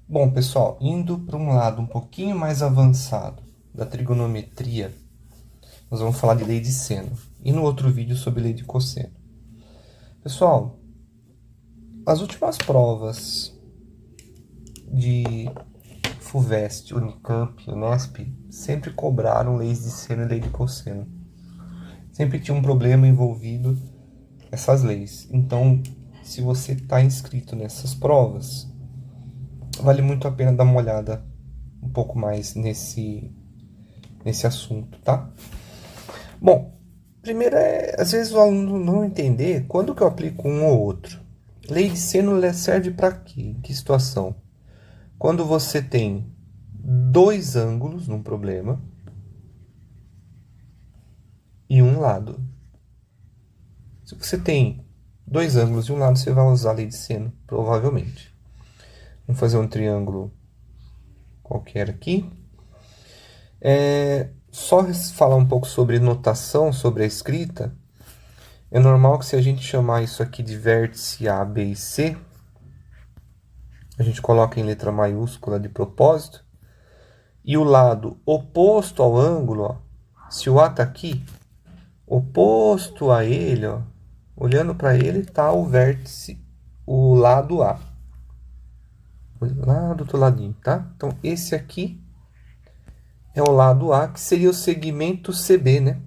Bom, pessoal, indo para um lado um pouquinho mais avançado da trigonometria, nós vamos falar de lei de seno. E no outro vídeo sobre lei de cosseno. Pessoal, as últimas provas de FUVEST, Unicamp, Unesp, sempre cobraram leis de seno e lei de cosseno. Sempre tinha um problema envolvido essas leis. Então, se você está inscrito nessas provas, vale muito a pena dar uma olhada um pouco mais nesse assunto, tá? Bom, primeiro às vezes o aluno não entender quando que eu aplico um ou outro. Lei de seno serve para quê? Em que situação? Quando você tem dois ângulos num problema e um lado. Se você tem dois ângulos e um lado, você vai usar a lei de seno, provavelmente. Vamos fazer um triângulo qualquer aqui. Só falar um pouco sobre notação, sobre a escrita. É normal que se a gente chamar isso aqui de vértice A, B e C, a gente coloca em letra maiúscula de propósito. E o lado oposto ao ângulo, ó, se o A está aqui, oposto a ele, ó, olhando para ele, está o vértice, o lado A. Lá do outro ladinho, tá? Então, esse aqui é o lado A, que seria o segmento CB, né?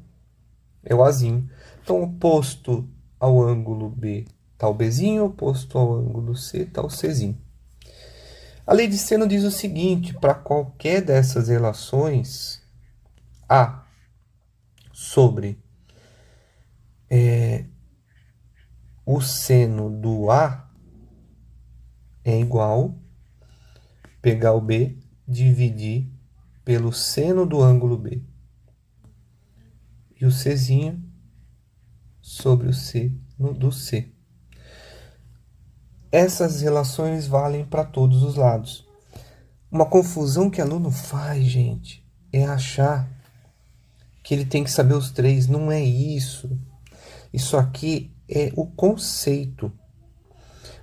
É o Azinho. Então, oposto ao ângulo B está o Bzinho, oposto ao ângulo C está o Czinho. A lei de seno diz o seguinte, para qualquer dessas relações, A sobre o seno do A é igual pegar o B, dividir pelo seno do ângulo B. E o Czinho sobre o seno do C. Essas relações valem para todos os lados. Uma confusão que aluno faz, gente, é achar que ele tem que saber os três. Não é isso. Isso aqui é o conceito.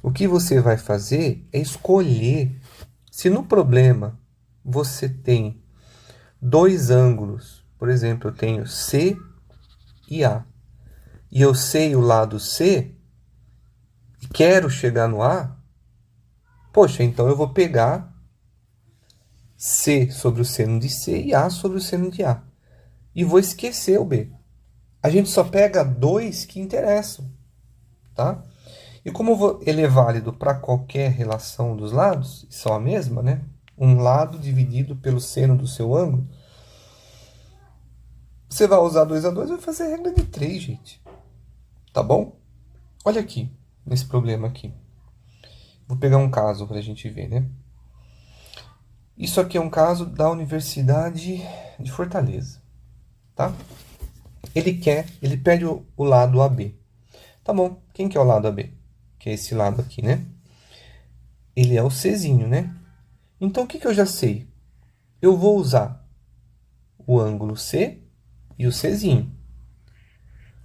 O que você vai fazer é escolher. Se no problema você tem dois ângulos, por exemplo, eu tenho C e A, e eu sei o lado C e quero chegar no A, poxa, então eu vou pegar C sobre o seno de C e A sobre o seno de A. E vou esquecer o B. A gente só pega dois que interessam, tá? E como ele é válido para qualquer relação dos lados, são a mesma, né? Um lado dividido pelo seno do seu ângulo, você vai usar 2 a 2 e vai fazer a regra de 3, gente. Tá bom? Olha aqui, nesse problema aqui. Vou pegar um caso para a gente ver, né? Isso aqui é um caso da Universidade de Fortaleza, tá? Ele pede o lado AB. Tá bom, quem que é o lado AB? Que é esse lado aqui, né? Ele é o Czinho, né? Então, o que que eu já sei? Eu vou usar o ângulo C e o Czinho.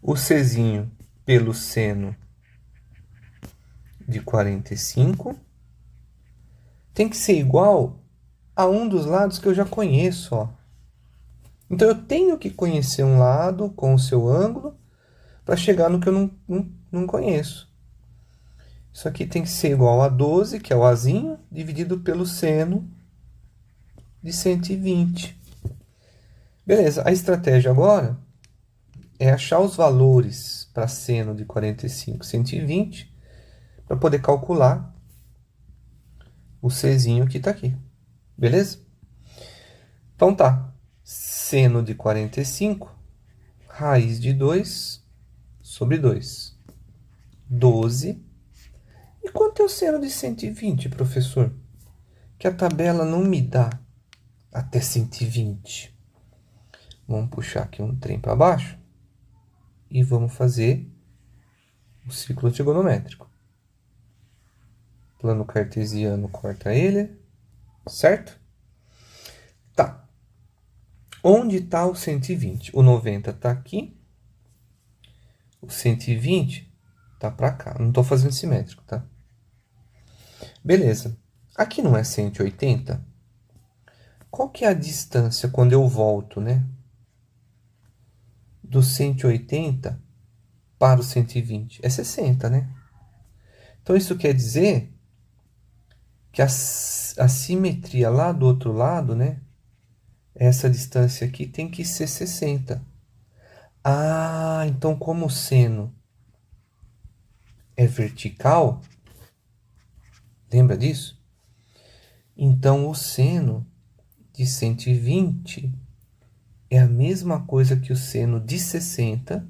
O Czinho pelo seno de 45 tem que ser igual a um dos lados que eu já conheço, ó. Então, eu tenho que conhecer um lado com o seu ângulo para chegar no que eu não conheço. Isso aqui tem que ser igual a 12, que é o Azinho, dividido pelo seno de 120. Beleza, a estratégia agora é achar os valores para seno de 45, 120, para poder calcular o Czinho que está aqui. Beleza? Então tá, seno de 45, raiz de 2 sobre 2. 12. E quanto é o seno de 120, professor? Que a tabela não me dá até 120. Vamos puxar aqui um trem para baixo e vamos fazer o ciclo trigonométrico. Plano cartesiano corta ele, certo? Tá. Onde está o 120? O 90 está aqui. O 120 está para cá. Não estou fazendo simétrico, tá? Beleza. Aqui não é 180? Qual que é a distância quando eu volto, né? Do 180 para o 120? É 60, né? Então, isso quer dizer que a simetria lá do outro lado, né? Essa distância aqui tem que ser 60. Ah, então como o seno é vertical, lembra disso? Então o seno de 120 é a mesma coisa que o seno de 60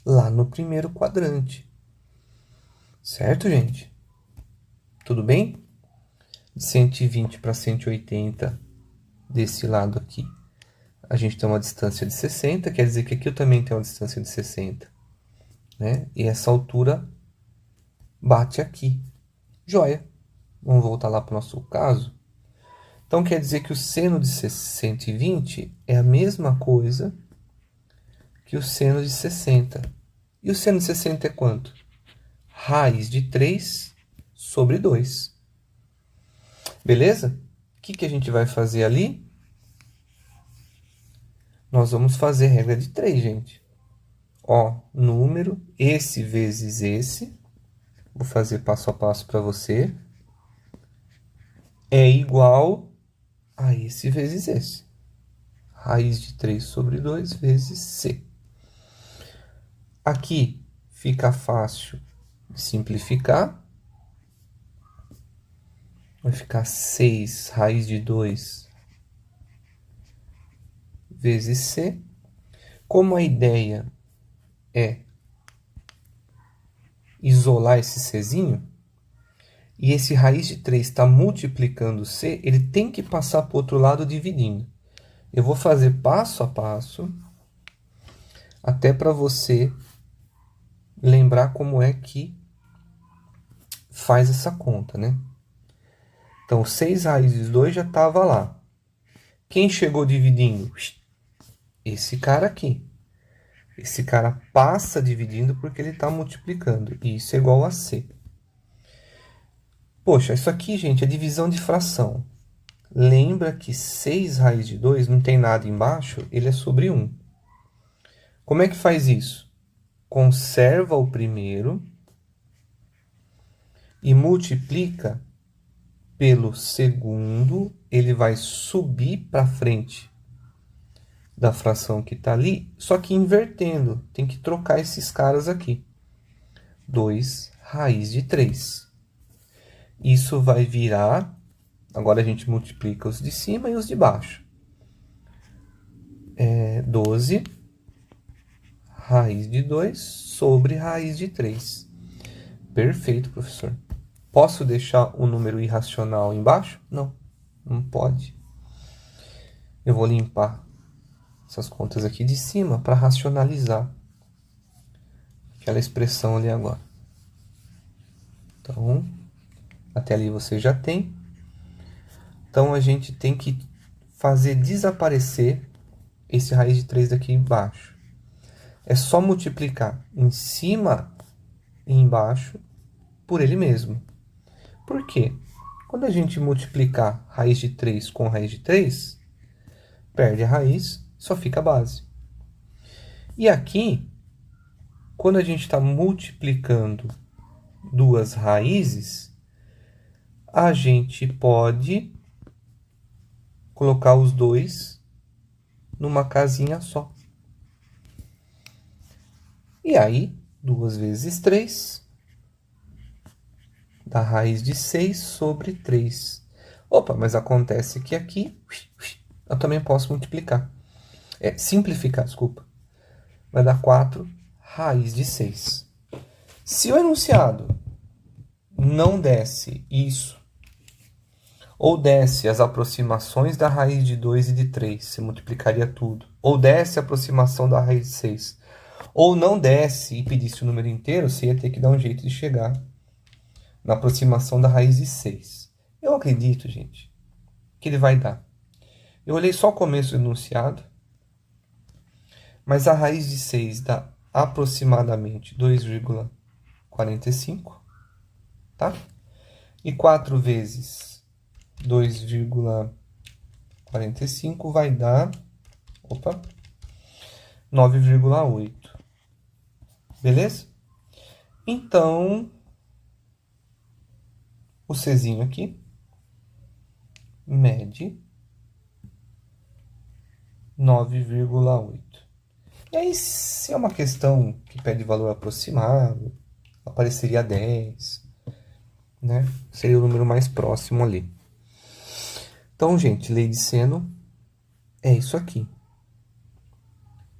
lá no primeiro quadrante. Certo, gente? Tudo bem? De 120 para 180 desse lado aqui, a gente tem uma distância de 60, quer dizer que aqui eu também tenho uma distância de 60, né? E essa altura bate aqui. Joia. Vamos voltar lá para o nosso caso. Então, quer dizer que o seno de 120 é a mesma coisa que o seno de 60. E o seno de 60 é quanto? Raiz de 3 sobre 2. Beleza? O que a gente vai fazer ali? Nós vamos fazer regra de 3, gente. Ó, número, esse vezes esse. Vou fazer passo a passo para você. É igual a esse vezes esse. Raiz de 3 sobre 2 vezes C. Aqui fica fácil de simplificar. Vai ficar 6 raiz de 2 vezes C. Como a ideia é isolar esse Czinho, e esse raiz de 3 está multiplicando C, ele tem que passar para o outro lado dividindo. Eu vou fazer passo a passo, até para você lembrar como é que faz essa conta, né? Então, 6 raízes de 2 já estava lá. Quem chegou dividindo? Esse cara aqui. Esse cara passa dividindo porque ele está multiplicando. E isso é igual a C. Poxa, isso aqui, gente, é divisão de fração. Lembra que 6 raiz de 2 não tem nada embaixo, ele é sobre 1. Como é que faz isso? Conserva o primeiro e multiplica pelo segundo, ele vai subir para frente da fração que está ali, só que invertendo. Tem que trocar esses caras aqui. 2 raiz de 3. Isso vai virar... Agora a gente multiplica os de cima e os de baixo. 12 raiz de 2 sobre raiz de 3. Perfeito, professor. Posso deixar o número irracional embaixo? Não, não pode. Eu vou limpar essas contas aqui de cima para racionalizar aquela expressão ali agora. Então, até ali você já tem. Então, a gente tem que fazer desaparecer esse raiz de 3 daqui embaixo. É só multiplicar em cima e embaixo por ele mesmo. Por quê? Quando a gente multiplicar raiz de 3 com raiz de 3, perde a raiz, só fica a base. E aqui, quando a gente está multiplicando duas raízes, a gente pode colocar os dois numa casinha só. E aí, 2 vezes 3 dá raiz de 6 sobre 3. Opa, mas acontece que aqui eu também posso multiplicar. Simplificar, desculpa. Vai dar 4 raiz de 6. Se o enunciado não desse isso, ou desse as aproximações da raiz de 2 e de 3, você multiplicaria tudo. Ou desse a aproximação da raiz de 6. Ou não desse e pedisse o número inteiro, você ia ter que dar um jeito de chegar na aproximação da raiz de 6. Eu acredito, gente, que ele vai dar. Eu olhei só o começo do enunciado, mas a raiz de 6 dá aproximadamente 2,45, tá? E 4 vezes 2,45 vai dar, opa, 9,8. Beleza? Então, o Czinho aqui mede 9,8. E aí, se é uma questão que pede valor aproximado, apareceria 10, né? Seria o número mais próximo ali. Então, gente, lei de seno é isso aqui.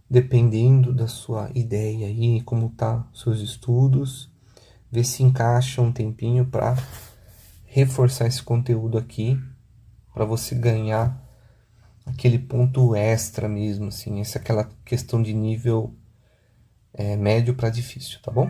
Dependendo da sua ideia aí, como tá seus estudos, ver se encaixa um tempinho para reforçar esse conteúdo aqui, para você ganhar aquele ponto extra mesmo, assim, essa é aquela questão de nível médio para difícil, tá bom?